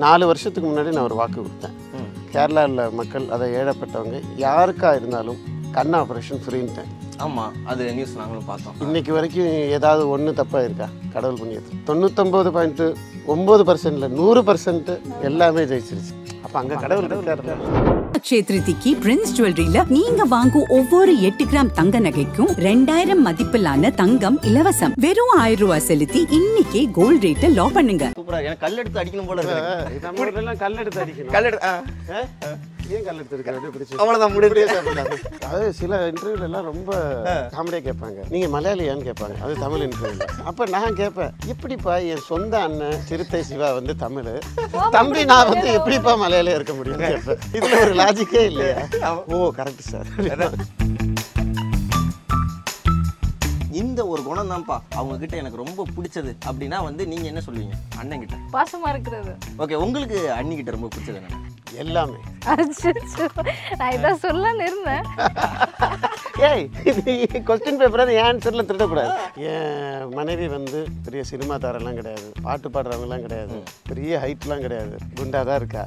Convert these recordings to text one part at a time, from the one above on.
4 வருஷத்துக்கு முன்னாடி நான் ஒரு வாக்கு கொடுத்தேன். கேரளாவில் மக்கள் அதை ஏழப்பட்டவங்க யாருக்கா இருந்தாலும் கண் ஆப்ரேஷன் ஃப்ரீன்ட்டேன். ஆமாம், அது நியூஸ் நாங்களும் பார்த்தோம். இன்னைக்கு வரைக்கும் ஏதாவது ஒன்று தப்பாக இருக்கா? கடவுள் புண்ணியத்தில் 99.9% 100% எல்லாமே ஜெயிச்சிருச்சு. அப்போ அங்கே கடவுள் இருக்காரு. அக்ஷய திருதிக்கு பிரின்ஸ் ஜுவல்லரியில நீங்க வாங்கும் ஒவ்வொரு 8 கிராம் தங்க நகைக்கும் 2000 மதிப்பிலான தங்கம் இலவசம். வெறும் 1000 ரூபாய் செலுத்தி இன்னைக்கு கோல்ட் ரேட்டை லாக் பண்ணுங்க. சூப்பரா, எனக்கு கல் எடுத்து அடிக்கணும் போல இருக்கு. நம்ம ஊர்ல கல் எடுத்து அடிக்கணும். கல் எடுத்து ஏன் கல் எடுத்து இருக்காரு? அவ்வளோதான் முடிவு. அது சில இன்டர்வியூல எல்லாம் ரொம்ப காமெடியாக கேட்பாங்க, நீங்க மலையாளியான்னு கேட்பாங்க. அது தமிழ் இன்டர்வியூல. அப்ப நான் கேட்பேன், எப்படிப்பா என் சொந்த அண்ணன் சிறுத்தை சிவா வந்து தமிழ், தம்பி நான் வந்து எப்படிப்பா மலையாளியா இருக்க முடியும் கேட்பேன். இதுல ஒரு லாஜிக்கே இல்லையா? ஓ கரெக்ட் சார். இந்த ஒரு குணம் தான்ப்பா அவங்க கிட்ட எனக்கு ரொம்ப பிடிச்சது அப்படின்னா வந்து நீங்க என்ன சொல்லுவீங்க? அண்ணன் கிட்ட பாசமா இருக்கிறது. ஓகே, உங்களுக்கு அண்ணி கிட்ட ரொம்ப பிடிச்சது என்ன? எல்லாமே. நான் இதான் சொல்லலான்னு இருந்தேன். ஏய், கொஸ்டின் பேப்பர் என் ஆன்சர்ல திருடக்கூடாது. என் மனைவி வந்து பெரிய சினிமா தாரெல்லாம் கிடையாது, பாட்டு பாடுறவங்கலாம் கிடையாது, பெரிய ஹைட்லாம் கிடையாது, குண்டா தான் இருக்கா.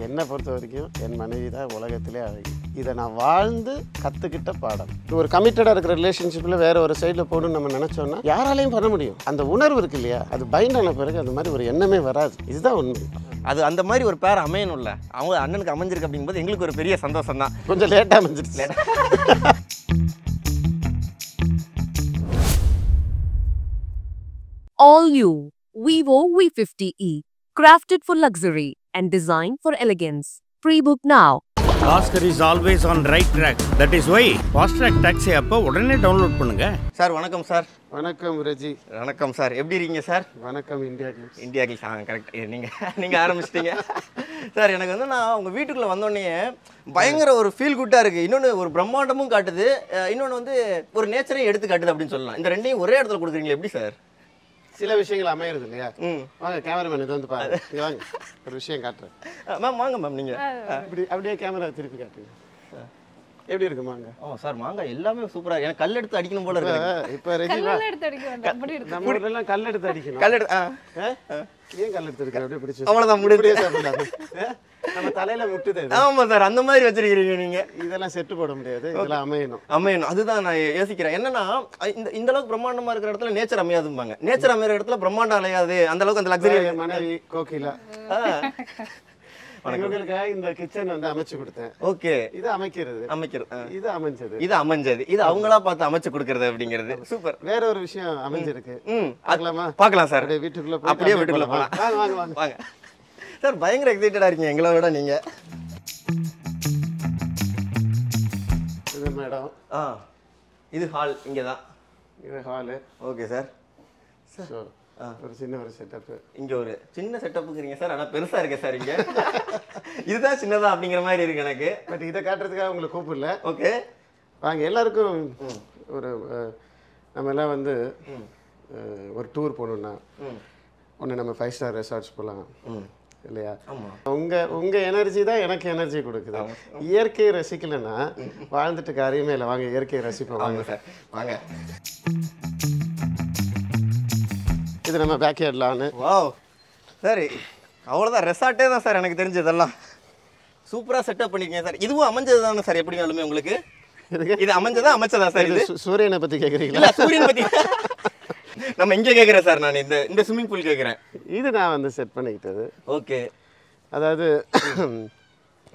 என்னை பொறுத்த வரைக்கும் என் மனைவி தான் உலகத்திலே அழகு. இதை நான் வாழ்ந்து கற்றுக்கிட்ட பாடம். ஒரு கமிட்டடாக இருக்கிற ரிலேஷன்ஷிப்பில் வேற ஒரு சைடில் போகணும்னு நம்ம நினச்சோன்னா யாராலையும் பண்ண முடியும். அந்த உணர்வு இருக்கு இல்லையா, அது பைண்ட் ஆன பிறகு அந்த மாதிரி ஒரு எண்ணமே வராது. இதுதான் உண்மை. அது அந்த மாதிரி ஒரு பேர் அமையணும்ல, அவங்க அண்ணனுக்கு அமைஞ்சிருக்கு அப்படிங்கும்போது எங்களுக்கு ஒரு பெரிய சந்தோஷம் தான். கொஞ்சம் லேட்டாக அமைஞ்சிருச்சு. All new Vivo V50e, crafted for luxury and designed for elegance. Pre-book now. Oscar is always on right track. That is why Fast Track Taxi அப்போ உடனே டவுன்லோட் பண்ணுங்க. சார் வணக்கம் சார். வணக்கம் ரஜி. வணக்கம் சார், எப்படி இருக்கீங்க சார்? வணக்கம் India clips. India clips. Correct, நீங்கள் ஆரம்பிச்சிட்டீங்க சார். எனக்கு வந்து நான் உங்கள் வீட்டுக்குள்ளே வந்தோடனே பயங்கர ஒரு ஃபீல் குட்டாக இருக்குது. இன்னொன்று ஒரு பிரம்மாண்டமும் காட்டுது, இன்னொன்று வந்து ஒரு நேச்சரையும் எடுத்து காட்டுது அப்படின்னு சொல்லலாம். இந்த ரெண்டையும் ஒரே இடத்துல கொடுக்குறீங்களா எப்படி சார்? சில விஷயங்கள் அமையிறது இல்லையா? வாங்க கேமராமேன், இது வந்து பாருங்க. வாங்க ஒரு விஷயம் காட்டுறேன். மேம் வாங்க மேம், நீங்கள் அப்படியே கேமரா திருப்பி காட்டுங்க. எப்படி இருக்கு மாங்க? சார் மாங்காய் எல்லாமே சூப்பராக. எனக்கு கல் எடுத்து அடிக்கணும் போல இருக்கு. இப்போ ரெஜி எடுத்து அடிக்க வேண்டாம், அப்படி எடுத்து. நம்ம ஊர்லலாம் கல் எடுத்து அடிக்கணும். கல் எடுத்து ஏன் கல் எடுத்து இருக்க? அப்படியே பிடிச்சி அவ்வளோதான் முடிவு. நம்ம தலையில முட்டுது. ஆமாம் சார், அந்த மாதிரி வச்சிருக்கிறீங்க நீங்கள். இதெல்லாம் செட்டு போட முடியாது, இதெல்லாம் அமையணும். அதுதான் நான் யோசிக்கிறேன். என்னன்னா இந்த அளவுக்கு பிரம்மாண்டமா இருக்கிற இடத்துல நேச்சர் அமையாதும்பாங்க, நேச்சர் அமைகிற இடத்துல பிரம்மாண்டம் அலையாது. அந்த அளவுக்கு அந்த லக்ஸரி. மனைவி கோகிலா உங்களுக்காக இந்த கிச்சன் வந்து அமைச்சு கொடுத்தேன். ஓகே, இது அமைக்கிறது, இது அமைஞ்சது, இது அவங்களா பார்த்து அமைச்சு கொடுக்கறது அப்படிங்கிறது சூப்பர். வேற ஒரு விஷயம் அமைஞ்சிருக்கு. பார்க்கலாம் சார். வீட்டுக்குள்ள அப்படியே வீட்டுக்குள்ள போலாம். வாங்க சார், பயங்கர எக்ஸைட்டடா இருக்கீங்க எங்களை விட நீங்க. இது மேடம். இது ஹால். இங்கே தான் இது ஹாலு. Okay sir. ஒரு சின்ன ஒரு செட்டப். இங்கே ஒரு சின்ன செட்டப்புங்கிறீங்க சார், ஆனால் பெருசாக இருக்கு சார். இங்கே இதுதான் சின்னதா அப்படிங்கிற மாதிரி இருக்கு எனக்கு. பட் இதை காட்டுறதுக்காக உங்களை கூப்பிடல. ஓகே வாங்க. எல்லாருக்கும் ஒரு நம்ம எல்லாம் வந்து ஒரு டூர் போகணுன்னா ஒன்று நம்ம 5 ஸ்டார் ரெசார்ட்ஸ் போகலாம் இல்லையா? உங்க எனர்ஜி தான் எனக்கு எனர்ஜி கொடுக்குது. இயற்கையை ரசிக்கலைன்னா வாழ்ந்துட்டு காரியமே இல்லை. வாங்க இயற்கையை ரசிப்போம். வாங்க சார் வாங்க. இது நம்ம பேக்யார்ட்லான்னு. வாவ் சரி, அவ்வளோதான். ரெசார்ட்டே தான் சார் எனக்கு தெரிஞ்சதெல்லாம். சூப்பராக செட்டப் பண்ணிக்கங்க சார். இதுவும் அமைஞ்சது தானே சார்? எப்படினாலுமே உங்களுக்கு இது அமைச்சதா சார்? இது சூரியனை பற்றி கேட்குறீங்களா? சூரியனை பற்றி நம்ம இங்கே கேட்குறேன் சார். நான் இந்த ஸ்விம்மிங் பூல் கேட்குறேன். இது நான் வந்து செட் பண்ணிக்கிட்டது. ஓகே, அதாவது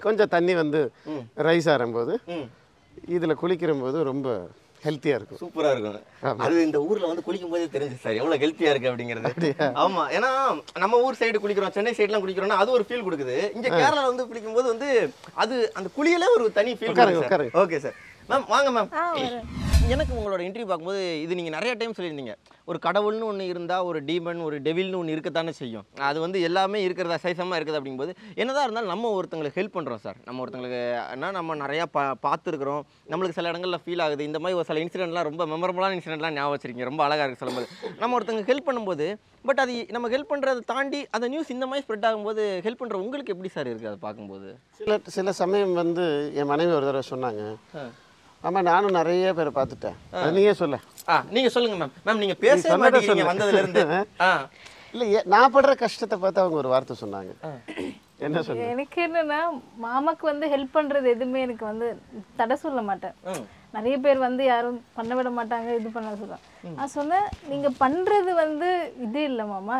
கொஞ்சம் தண்ணி வந்து ரைஸ் ஆகும்போது இதில் குளிக்கிறம்போது ரொம்ப ஹெல்த்தியாக இருக்கும், சூப்பராக இருக்கும். அது இந்த ஊரில் வந்து குளிக்கும் போதே தெரிஞ்சு சார் எவ்வளோ ஹெல்த்தியாக இருக்குது அப்படிங்கிறது. ஆமாம், ஏன்னா நம்ம ஊர் சைடு குளிக்கிறோம், சென்னை சைட்லாம் குளிக்கிறோம்னா அது ஒரு ஃபீல் கொடுக்குது. இங்கே கேரளா வந்து குளிக்கும்போது வந்து அது அந்த குளியலே ஒரு தனி ஃபீல் கொடுக்குது. Okay sir. மேம் வாங்க மேம். எனக்கு உங்களோட இன்டர்வியூ பார்க்கும்போது இது நீங்கள் நிறைய டைம் சொல்லியிருந்தீங்க, ஒரு கடவுள்னு ஒன்று இருந்தால் ஒரு டீமன் ஒரு டெவில்னு ஒன்று இருக்கத்தானே செய்யும். அது வந்து எல்லாமே இருக்கிறதா சைசமாக இருக்குது அப்படிங்கும்போது என்னதான் இருந்தாலும் நம்ம ஒருத்தங்களுக்கு ஹெல்ப் பண்ணுறோம் சார். நம்ம ஒருத்தங்களுக்கு நம்ம நிறையா பார்த்துருக்குறோம், நம்மளுக்கு சில இடங்களில் ஃபீல் ஆகுது. இந்த மாதிரி ஒரு சில இன்சிடென்ட்லாம் ரொம்ப மெமரபுளான இன்சிடென்ட்லாம் ஞாபகம் வச்சிருக்கீங்க, ரொம்ப அழகாக இருக்குது சொல்லும்போது. நம்ம ஒருத்தங்களுக்கு ஹெல்ப் பண்ணும்போது பட் அது நம்ம ஹெல்ப் பண்ணுறதை தாண்டி அந்த நியூஸ் இந்த மாதிரி ஸ்ப்ரெட் ஆகும்போது ஹெல்ப் பண்ணுற உங்களுக்கு எப்படி சார் இருக்குது அதை பார்க்கும்போது? சில சமயம் வந்து என் மனைவி ஒரு தடவை சொன்னாங்க, ஆமாம் நானும் நிறைய பேரை பார்த்துட்டேன். அது நீயே சொல்ல. நீங்கள் சொல்லுங்கள் மேம். மேம் நீங்கள் பேச மாட்டேங்கிறீங்க வந்ததுலேருந்து. இல்லை நான் படுற கஷ்டத்தை பார்த்து அவங்க ஒரு வார்த்தை சொன்னாங்க. என்ன சொன்ன? எனக்கு என்னன்னா மாமாக்கு வந்து ஹெல்ப் பண்றது எதுவுமே எனக்கு வந்து தடை சொல்ல மாட்டேன். நிறைய பேர் வந்து யாரும் பண்ண விட மாட்டாங்க, இது பண்ண சொல்லுவாங்க. நான் சொன்னேன், நீங்க பண்றது வந்து இது இல்லை மாமா,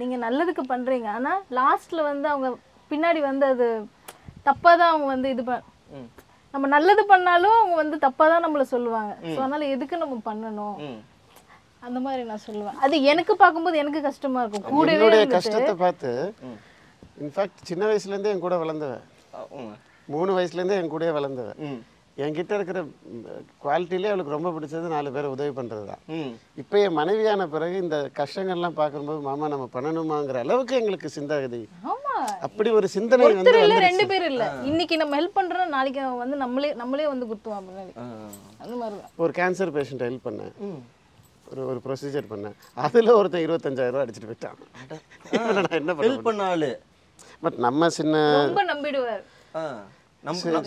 நீங்க நல்லதுக்கு பண்றீங்க. ஆனா லாஸ்ட்ல வந்து அவங்க பின்னாடி வந்து அது தப்பா தான் அவங்க வந்து இது நம்ம நல்லது பண்ணாலும் அவங்க வந்து தப்பா தான் நம்மள சொல்லுவாங்க. ஸோ அதனால எதுக்கு நம்ம பண்ணணும் அந்த மாதிரி நான் சொல்லுவேன். அது எனக்கு பார்க்கும்போது எனக்கு கஷ்டமா இருக்கும். கூடவே என்னுடைய கஷ்டத்தை பார்த்து இன்ஃபேக்ட் சின்ன வயசுலேருந்தே என் கூட வளர்ந்தவன், 3 வயசுலேருந்தே என் கூடயே வளர்ந்தவன். என்கிட்ட இருக்கிற குவாலிட்டிலே அவளுக்கு ரொம்ப பிடிச்சது 4 பேரை உதவி பண்ணுறது தான். இப்போ என் மனைவியான பிறகு இந்த கஷ்டங்கள்லாம் பார்க்கும்போது மாமா நம்ம பண்ணணுமாங்கிற அளவுக்கு எங்களுக்கு சிந்தாகதி, அப்படி ஒரு சிந்தனை வந்து இல்ல 2 பேர் இல்ல. இன்னைக்கு நம்ம ஹெல்ப் பண்றோம், நாளைக்கு வந்து நம்மளே வந்து குத்துவோம் பின்னாடி. அந்த மாதிரி தான். ஒரு கேன்சர் பேஷண்ட் ஹெல்ப் பண்ணேன், ஒரு ப்ரொசீஜர் பண்ணேன். அதில் ஒருத்தன் 25,000 ரூபா அடிச்சுட்டு போயிட்டான். நான் என்ன ஹெல்ப் பண்ணாலும் பட் நம்ம சின்ன ரொம்ப நம்பிடுவார்.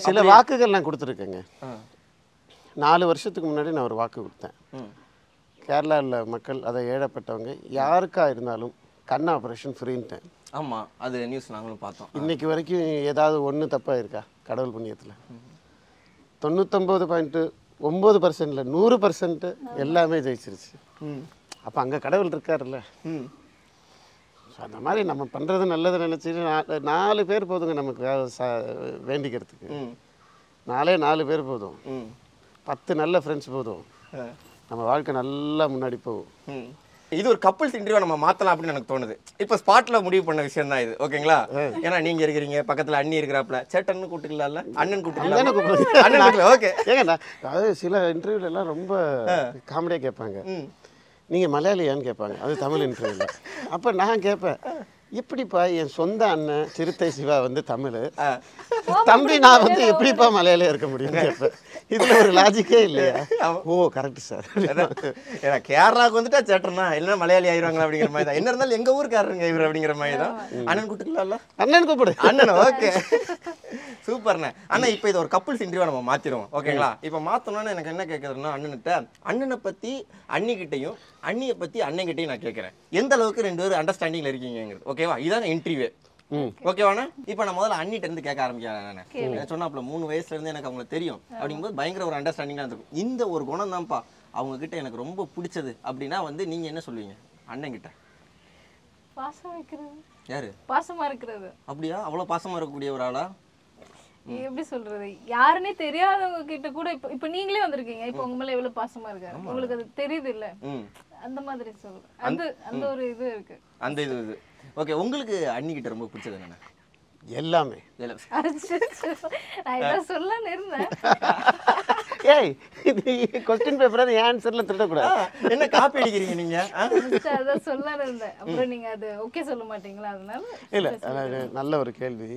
சில வாக்குகள் நான் கொடுத்துருக்கேங்க. 4 வருஷத்துக்கு முன்னாடி நான் ஒரு வாக்கு கொடுத்தேன். கேரளாவில் மக்கள், அதை ஏழப்பட்டவங்க யாருக்கா இருந்தாலும் கண் ஆப்ரேஷன் ஃப்ரீன்ட்டேன். ஆமாம், அது நியூஸ் நாங்களும் பார்த்தோம். இன்னைக்கு வரைக்கும் ஏதாவது ஒன்று தப்பாக இருக்கா? கடவுள் புண்ணியத்தில் 99.9% 100% எல்லாமே ஜெயிச்சிருச்சு. அப்போ அங்கே கடவுள் இருக்காருல்ல. அந்த மாதிரி நம்ம பண்ணுறது நல்லதை நினச்சிட்டு 4 பேர் போதுங்க நமக்கு வேண்டிக்கிறதுக்கு. 4 பேர் போதும், 10 நல்ல ஃப்ரெண்ட்ஸ் போதும், நம்ம வாழ்க்கை நல்லா முன்னாடி போகும். இது ஒரு கப்புள்ஸ் இன்டர்வியூ நம்ம மாற்றலாம் அப்படின்னு எனக்கு தோணுது. இப்போ ஸ்பாட்டில் முடிவு பண்ண விஷயம் தான் இது, ஓகேங்களா? ஏன்னா நீங்கள் இருக்கிறீங்க, பக்கத்தில் அண்ணி இருக்கிறாப்புல, சேட்டன்னு கூப்பிட்டுக்கலாம்ல, அண்ணன் கூப்பிட்டு. ஓகே ஏங்க, அதாவது சில இன்டர்வியூலெல்லாம் ரொம்ப காமெடியாக கேட்பாங்க, நீங்கள் மலையாளியான்னு கேட்பாங்க. அது தமிழ் இன்டர்வியூவில். அப்போ நான் கேட்பேன், எப்படிப்பா என் சொந்த அண்ணன் சிறுத்தை சிவா வந்து தமிழ், தம்பி நான் வந்து எப்படிப்பா மலையாளியா இருக்க முடியும் கேட்பேன். இதில் ஒரு லாஜிக்கே இல்லையா? ஓ கரெக்ட் சார். ஏன்னா கேரளாவுக்கு வந்துட்டா சேட்டர்னா இல்லைன்னா மலையாளி ஆயிடுவாங்களா அப்படிங்கிற மாதிரி தான். என்ன இருந்தாலும் எங்கள் ஊருக்காரருங்க இவர் அப்படிங்கிற மாதிரி தான். அண்ணன் கூப்பிட்டுக்கலாம்ல? அண்ணன் கூப்பிடு. அண்ணன் ஓகே, சூப்பர்ண்ணே. அண்ணா இப்போ இது ஒரு கப்புள்ஸ் இன்டர்வியூ நம்ம மாற்றிடுவோம், ஓகேங்களா? இப்போ மாற்றணும்னு எனக்கு என்ன கேட்குறதுன்னா, அண்ணனை பற்றி அண்ணிக்கிட்டையும் அண்ணியை பற்றி அண்ணன்கிட்டையும் நான் கேட்குறேன், எந்த அளவுக்கு 2 பேரும் அண்டர்ஸ்டாண்டிங்கில் இருக்கீங்கிறது, ஓகேவா? இதான் இன்டர்வியூ, ஓகேவாண்ணா? இப்போ நான் முதல்ல அண்ணிட்ட இருந்து கேட்க ஆரம்பிக்கிறேன். சொன்னாப்புல 3 வயசுல இருந்து எனக்கு அவங்களை தெரியும் அப்படிங்கும்போது பயங்கர ஒரு அண்டர்ஸ்டாண்டிங்காக இருக்கும். இந்த ஒரு குணம் தான்ப்பா அவங்க கிட்ட எனக்கு ரொம்ப பிடிச்சது அப்படின்னா வந்து நீங்க என்ன சொல்லுவீங்க அண்ணன் கிட்ட? பாசம் வைக்கிறது. யாரு? பாசமா இருக்கிறது. அப்படியா? அவ்வளவு பாசமா இருக்கக்கூடிய ஒரு ஆளா? எப்படி சொல்றது, யாருன்னே தெரியாதவங்க கிட்ட கூட இப்ப நீங்களே வந்திருக்கீங்க, இப்ப உங்க மேல எவ்வளவு பாசமா இருக்காரு, உங்களுக்கு அது தெரியுது இல்ல? அந்த மாதிரி சொல்றேன். அந்த ஒரு இது இருக்கு. அந்த இது ஓகே. உங்களுக்கு அண்ணி கிட்ட ரொம்ப பிடிச்சது என்ன? எல்லாமே. நான் இதான் சொல்லலாம்னு இருந்தேன். ஏய், இது क्वेश्चन பேப்பர் அது ஆன்சர்ல திருட கூடாது. என்ன காப்பி அடிக்கிறீங்க நீங்க? அதான் சொல்லலாம்னு இருந்தேன். அப்புறம் நீங்க அது ஓகே சொல்ல மாட்டீங்களா? அதனால இல்ல, நல்ல ஒரு கேள்வி.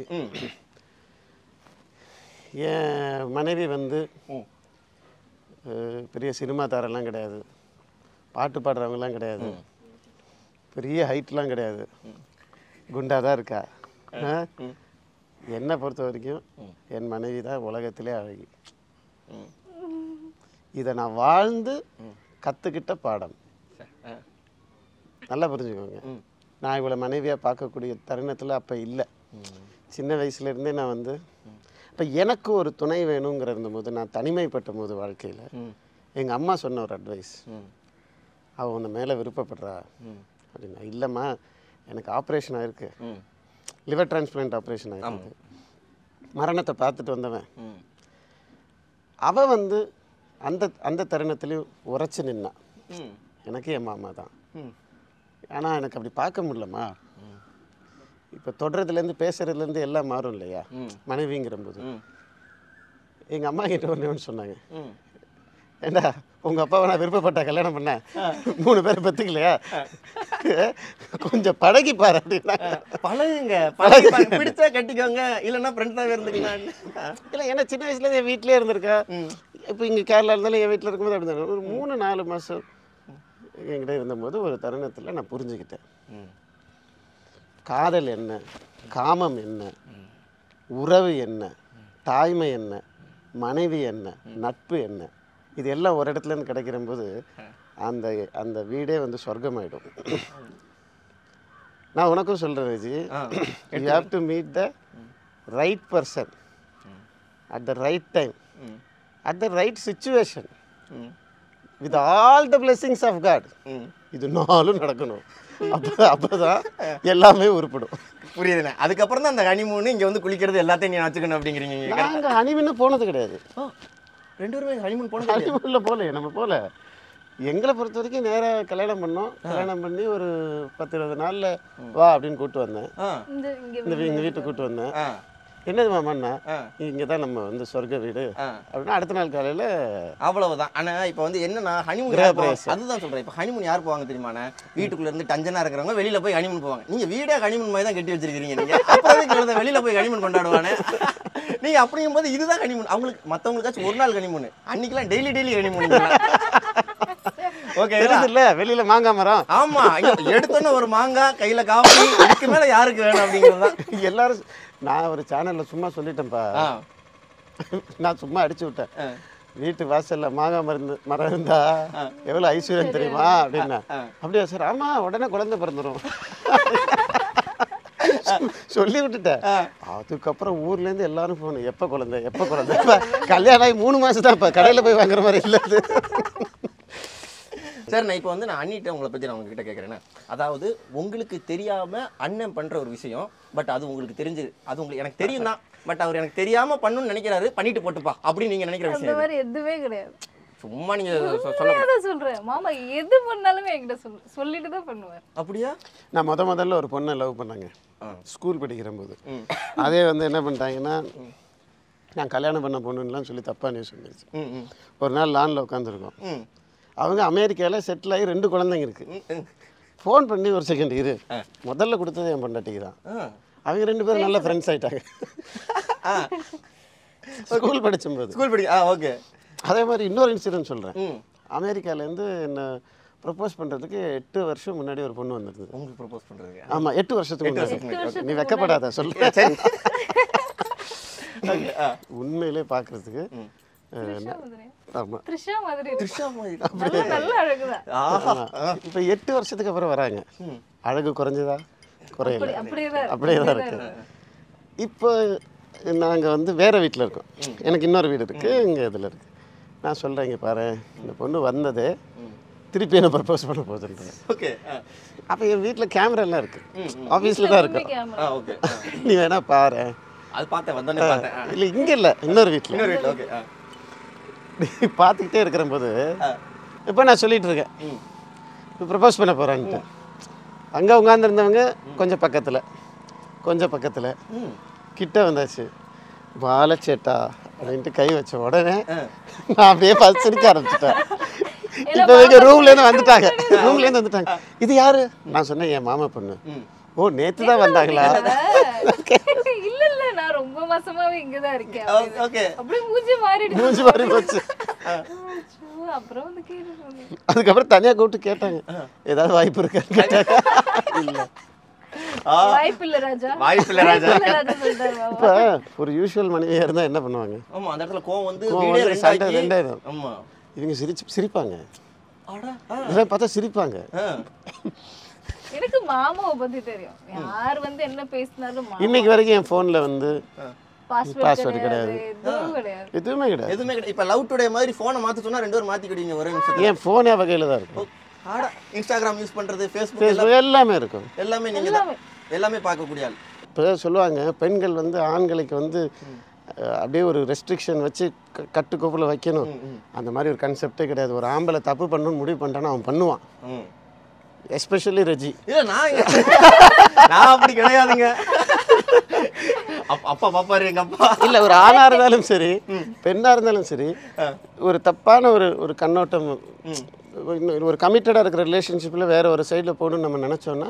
என் மனைவி வந்து பெரிய சினிமா தாரெல்லாம் கிடையாது, பாட்டு பாடுறவங்கலாம் கிடையாது, பெரிய ஹைட்லாம் கிடையாது, குண்டாக தான் இருக்கா. என்னை பொறுத்த வரைக்கும் என் மனைவி தான் உலகத்திலே அழகி. இதை நான் வாழ்ந்து கற்றுக்கிட்ட பாடம். நல்லா புரிஞ்சுக்கோங்க. நான் இவளை மனைவியாக பார்க்கக்கூடிய தருணத்தில் அப்போ இல்லை. சின்ன வயசுலேருந்தே நான் வந்து இப்போ எனக்கு ஒரு துணை வேணுங்கிற இருந்தபோது, நான் தனிமைப்பட்ட போது வாழ்க்கையில் எங்கள் அம்மா சொன்ன ஒரு அட்வைஸ், அவள் உன்னை மேலே விருப்பப்படுறா அப்படின்னா. இல்லைம்மா, எனக்கு ஆப்ரேஷன் ஆகிருக்கு, லிவர் டிரான்ஸ்பிளான்ட் ஆப்ரேஷன் ஆகிருக்கு, மரணத்தை பார்த்துட்டு வந்தவன். அவள் வந்து அந்த அந்த தருணத்துலேயும் உரைச்சி நின்னா. எனக்கு என் மாமா தான். ஆனால் எனக்கு அப்படி பார்க்க முடியலம்மா. இப்போ தொடுறதுலேருந்து பேசுறதுலேருந்து எல்லாம் மாறும் இல்லையா மனைவிங்கிற போது. எங்கள் அம்மா கிட்ட ஒன்று சொன்னாங்க, ஏண்டா உங்கள் அப்பாவை நான் விருப்பப்பட்ட கல்யாணம் பண்ணேன், 3 பேரை பத்துக்கலையா, கொஞ்சம் பழகிப்பாரு அப்படின்னா. பழகுங்க, பிடிச்சா கட்டிக்கோங்க, இல்லைன்னா ஃப்ரெண்ட்ஸாகவே இருந்துக்கலாம். இல்லை, ஏன்னா சின்ன வயசுலேருந்து என் வீட்டிலே இருந்திருக்கா. இப்போ இங்கே கேரளா இருந்தாலும் என் வீட்டில் இருக்கும்போது அப்படி இருந்தாங்க. ஒரு 3-4 மாதம் என்கிட்ட இருந்தபோது ஒரு தருணத்தில் நான் புரிஞ்சுக்கிட்டேன், காதல் என்ன, காமம் என்ன, உறவு என்ன, தாய்மை என்ன, மனைவி என்ன, நட்பு என்ன, இது எல்லாம் ஒரு இடத்துலேருந்து கிடைக்கிற போது அந்த அந்த வீடே வந்து சொர்க்கமாயிடும். நான் உனக்கும் சொல்கிறேன் Raji, you have to meet the right person at the right time at the right situation with all the blessings of God. இது நாளும் நடக்கணும். அப்போதான் எல்லாமே உருப்படும். புரியுதுண்ணே. அதுக்கப்புறம் தான் அந்த ஹனிமூன் இங்கே வந்து குளிக்கிறது எல்லாத்தையும் நீ வச்சுக்கணும் அப்படிங்கிறீங்க. நாங்கள் ஹனிமூன் போனது கிடையாது. 2 பேருமே ஹனிமூன் போனது? ஹனிமூனில் போகல, நம்ம போகல. எங்களை பொறுத்த வரைக்கும் நேராக கல்யாணம் பண்ணோம். கல்யாணம் பண்ணி ஒரு 10-20 நாளில் வா அப்படின்னு கூப்பிட்டு வந்தேன். எங்கள் வீட்டுக்கு கூப்பிட்டு வந்தேன். என்னது மாமாண்ணா, இங்கே தான் நம்ம வந்து சொர்க்க வீடு அப்படின்னா அடுத்த நாள் காலையில் அவ்வளவுதான். ஆனால் இப்போ வந்து என்னன்னா ஹனிமூன் அதுதான் சொல்கிறேன். இப்போ ஹனிமூன் யார் போவாங்க தெரியுமாண்ணே? வீட்டுக்குள்ளே இருந்து டஞ்சனாக இருக்கிறவங்க வெளியில் போய் ஹனிமூன் போவாங்க. நீங்கள் வீடே ஹனிமூன் மாதிரி தான் கட்டி வச்சிருக்கீங்க. நீங்கள் அப்புறம் வெளியில் போய் ஹனிமூன் கொண்டாடுவானே. நீங்கள் அப்படிங்கும் போது இதுதான் ஹனிமூன். அவங்களுக்கு மற்றவங்களுக்காச்சும் ஒரு நாள் ஹனிமூன், அன்னைக்கெல்லாம் டெய்லி ஹனிமூன். ஓகே இல்ல வெளியில மாங்காய் மரம். ஆமா, எடுத்தோன்னு ஒரு மாங்காய் கையில காஃபி, இதுக்கு மேல யாருக்கு வேணும் அப்படிங்கிறதுதான் எல்லாரும். நான் ஒரு சேனல்ல சும்மா சொல்லிட்டேன்ப்பா, நான் சும்மா அடிச்சு விட்டேன். வீட்டு வாசல்ல மாங்காய் மரம் இருந்தா எவ்வளவு ஐஸ்வர்யம் தெரியுமா அப்படின்னா. அப்படியா சார்? ஆமா, உடனே குழந்தை பிறந்துடும் சொல்லி விட்டுட்டேன். அதுக்கப்புறம் ஊர்ல இருந்து எல்லாரும் போகணும், எப்ப குழந்தை எப்ப குழந்தை. கல்யாணம் ஆகி 3 மாசம் தான். இப்ப கடையில போய் வாங்குற மாதிரி இல்லை. சார், நான் இப்போ வந்து நான் அண்ணிட்ட உங்களை பற்றி நான் உங்ககிட்ட கேட்குறேன்னா, அதாவது உங்களுக்கு தெரியாமல் அண்ணன் பண்ணுற ஒரு விஷயம், பட் அது உங்களுக்கு தெரிஞ்சு, அது உங்களுக்கு எனக்கு தெரியும் தான், பட் அவர் எனக்கு தெரியாமல் பண்ணணும்னு நினைக்கிறாரு, பண்ணிட்டு போட்டுப்பா அப்படின்னு நீங்கள் நினைக்கிற விஷயம்? அந்த மாதிரி எதுவுமே கிடையாது. சும்மா நீங்கள் சொல்கிறேன் மாமா, எது பண்ணாலுமே என்கிட்ட சொல்லிட்டு தான் பண்ணுவேன். அப்படியா? நான் முதல்ல ஒரு பொண்ணை லவ் பண்ணாங்க ஸ்கூல் படிக்கிற போது. அதே வந்து என்ன பண்ணிட்டாங்கன்னா, நான் கல்யாணம் பண்ண பொண்ணுன்னெலாம் சொல்லி தப்பாக நியூஸ் வந்துருச்சு. ஒரு நாள் லானில் உட்காந்துருக்கோம். அவங்க அமெரிக்காவில் செட்டில் ஆகி 2 குழந்தைங்க இருக்குது. ஃபோன் பண்ணி ஒரு செகண்ட் இரு, முதல்ல கொடுத்தது என் பொண்டாட்டிக்கு தான். அவங்க 2 பேரும் நல்ல ஃப்ரெண்ட்ஸ் ஆகிட்டாங்க ஸ்கூல் படிக்கும்போது. ஓகே. அதே மாதிரி இன்னொரு இன்சிடென்ட் சொல்கிறேன். அமெரிக்காவிலேருந்து என்ன ப்ரப்போஸ் பண்ணுறதுக்கு 8 வருஷம் முன்னாடி ஒரு பொண்ணு வந்திருந்தது. உங்களுக்கு ப்ரப்போஸ் பண்ணுறதுக்கு? ஆமாம், 8 வருஷத்துக்கு முன்னாடி. நீ வெக்கப்படாத சொல்ல. உண்மையிலே பார்க்குறதுக்கு இப்போ 8 வருஷத்துக்கு அப்புறம் வராங்க. அழகு குறைஞ்சதா? குறையல, அப்படியே தான் இருக்கு. இப்போ நாங்கள் வந்து வேறு வீட்டில் இருக்கோம். எனக்கு இன்னொரு வீடு இருக்குது, இங்கே இதில் இருக்குது. நான் சொல்கிறேன், இங்கே பாரு, இந்த பொண்ணு வந்தது திருப்பி என்ன ப்ரப்போஸ் பண்ண போகுதுன்றேன். ஓகே. அப்போ என் வீட்டில் கேமராலாம் இருக்குது, ஆஃபீஸில் தான் இருக்கும். நீ வேணா பாரு. அது பார்த்தேன், வந்தோடனே பார்த்தேன். இல்லை, இங்கே இல்லை, இன்னொரு வீட்டில். ஓகே. பார்த்துக்கிட்டே இருக்கிற போது இப்போ நான் சொல்லிகிட்டு இருக்கேன், இப்போ ப்ரப்போஸ் பண்ண போகிறான்ட்டு. அங்கே உட்காந்துருந்தவங்க கொஞ்சம் பக்கத்தில் கிட்ட வந்தாச்சு. வாழைச்சேட்டா அப்படின்ட்டு கை வச்ச உடனே நான் அப்படியே சிரிக்க ஆரம்பிச்சிட்டேன். இப்போ எங்கள் ரூம்லேருந்து வந்துட்டாங்க. இது யாரு? நான் சொன்னேன், என் மாமா பொண்ணு. ஓ, நேற்று தான் வந்தாங்களா? இல்ல, நான் ரொம்ப மாசமாவே இங்க தான் இருக்கேன். ஓகே. அப்படியே மூஞ்சி மாறி போச்சு. அப்புறம் வந்து கேட்டாங்க. அதுக்கப்புறம் தனியா கூப்பிட்டு கேட்டாங்க, ஏதாவது வாய்ப்பு இருக்கான்னு கேட்டாங்க. இல்ல, வாய்ப்பில்லை ராஜா. இப்போ ஒரு யூஷுவல் மனைவியா இருந்தா என்ன பண்ணுவாங்க? ஆமா, அந்த இடத்துல கோவம் வந்து வீடே ரெண்டாயிடும். ஆமா, இவங்க சிரிப்பாங்க. இதெல்லாம் பார்த்தா சிரிப்பாங்க. எனக்கு மாமாவை பத்தி தெரியும், யார் வந்து என்ன பேசினாலும். இன்னைக்கு வரைக்கும் என் ஃபோனில் வந்து பாஸ்வேர்டு கிடையாது, எதுவுமே கிடையாது. இப்போ லவ் டுடே மாதிரி ஃபோனை மாற்ற சொன்னா 2 பேரும் மாற்றிக்கிட்டீங்க ஒரே நிமிஷம். என் ஃபோனே வகையில் தான் இருக்கும். இன்ஸ்டாகிராம் யூஸ் பண்ணுறது, ஃபேஸ்புக் எல்லாமே இருக்கும். எல்லாமே நீங்கள் எல்லாமே பார்க்கக்கூடிய ஆள். இப்போ சொல்லுவாங்க, பெண்கள் வந்து ஆண்களுக்கு வந்து அப்படியே ஒரு ரெஸ்ட்ரிக்ஷன் வச்சு கட்டுக்கோப்பில் வைக்கணும், அந்த மாதிரி ஒரு கன்செப்டே கிடையாது. ஒரு ஆம்பளை தப்பு பண்ணணும்னு முடிவு பண்ணிட்டான்னா அவன் பண்ணுவான். எஸ்பெஷலி ரஜி. இல்லை, நான் அப்படி கிடையாதுங்க. அப்பா பாப்பாரு எங்க அப்பா. இல்லை, ஒரு ஆணாக இருந்தாலும் சரி பெண்ணாக இருந்தாலும் சரி, ஒரு தப்பான ஒரு கண்ணோட்டம், ஒரு கமிட்டடாக இருக்கிற ரிலேஷன்ஷிப்பில் வேற ஒரு சைடில் போகணும்னு நம்ம நினச்சோன்னா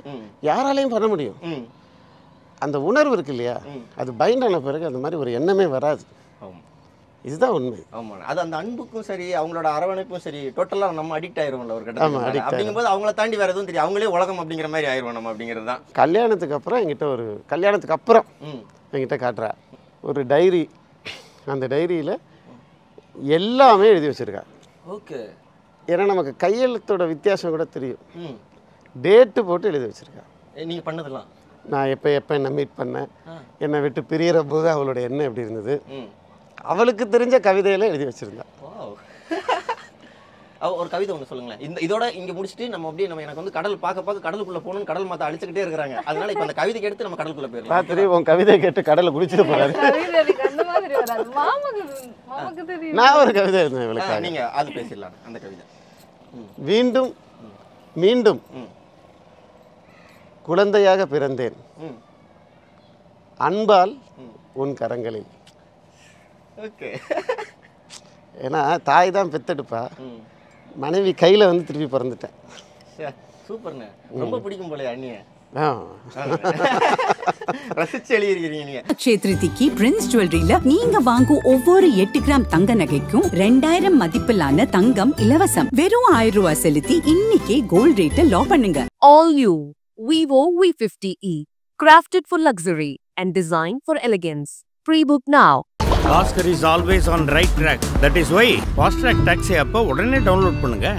யாராலையும் பண்ண முடியும். அந்த உணர்வு இருக்கு இல்லையா, அது பைண்ட் ஆன பிறகு அந்த மாதிரி ஒரு எண்ணமே வராது. இதுதான் உண்மை. ஆமாம், அது அந்த அன்புக்கும் சரி, அவங்களோட அரவணைப்பும் சரி, டோட்டலாக நம்ம அடிக்ட் ஆயிடுவோம்ல ஒரு கட்டத்தில். அப்படிங்கும்போது அவங்கள தாண்டி வேறு எதுவும் தெரியும், அவங்களே உலகம் அப்படிங்கிற மாதிரி ஆயிடுவோம் நம்ம. அப்படிங்கிறது தான் கல்யாணத்துக்கு அப்புறம் என்கிட்ட காட்டுறா ஒரு டைரி. அந்த டைரியில் எல்லாமே எழுதி வச்சுருக்கா. ஓகே. ஏன்னா நமக்கு கையெழுத்தோட வித்தியாசம் கூட தெரியும். டேட்டு போட்டு எழுதி வச்சுருக்கா. நீங்க பண்ணதெல்லாம் நான் எப்போ என்ன மீட் பண்ணேன், என்னை விட்டு பிரியற போது அவளோட எண்ணம் எப்படி இருந்தது, அவளுக்கு தெரிஞ்ச கவிதையில எழுதி வச்சிருந்தா. ஒரு கவிதை ஒன்று சொல்லுங்களேன். இதோட இங்க முடிச்சுட்டு நம்ம அப்படியே எனக்கு வந்து கடல் பார்க்க கடலுக்குள்ள போகணும்னு கடல் மாத்த அழிச்சுக்கிட்டே இருக்கிறாங்க. அதனால இப்போ அந்த கவிதைக்கு எடுத்து நம்ம கடலுக்குள்ள போயிடலாம். ராத்திரி உன் கவிதை கேட்டு கடலை குடிச்சிட்டு போறாரு. நான் ஒரு கவிதை எழுதினேன் இவளுக்கு. நீங்க அது பேசிடலாம் அந்த கவிதை. மீண்டும் மீண்டும் குழந்தையாக பிறந்தேன் அன்பால் உன் கரங்களில். ஓகே. ஏன்னா தாய் தான் பெத்தெடுப்பா, மனைவி கையில் வந்து திருப்பி பிறந்துட்டேன். சூப்பர்ண்ணே, ரொம்ப பிடிக்கும் போல அண்ணிய. ஆ ரசிச்சு எழுதிருக்கீங்க நீங்க. சேத்ரிதிக்கு பிரின்ஸ் ஜுவல்லரியில நீங்க வாங்கும் ஒவ்வொரு 8 கிராம் தங்க நகைக்கும் 2000 மதிப்பிலான தங்கம் இலவசம். வெறும் 1000 ரூபாய் செலுத்தி இன்னைக்கே கோல்ட் ரேட்டை லாக் பண்ணுங்க. All new Vivo V50e, crafted for luxury and designed for elegance. Pre-book now. Oscar is always on right track. That is why Fast Track Taxi app உடனே டவுன்லோட் பண்ணுங்க.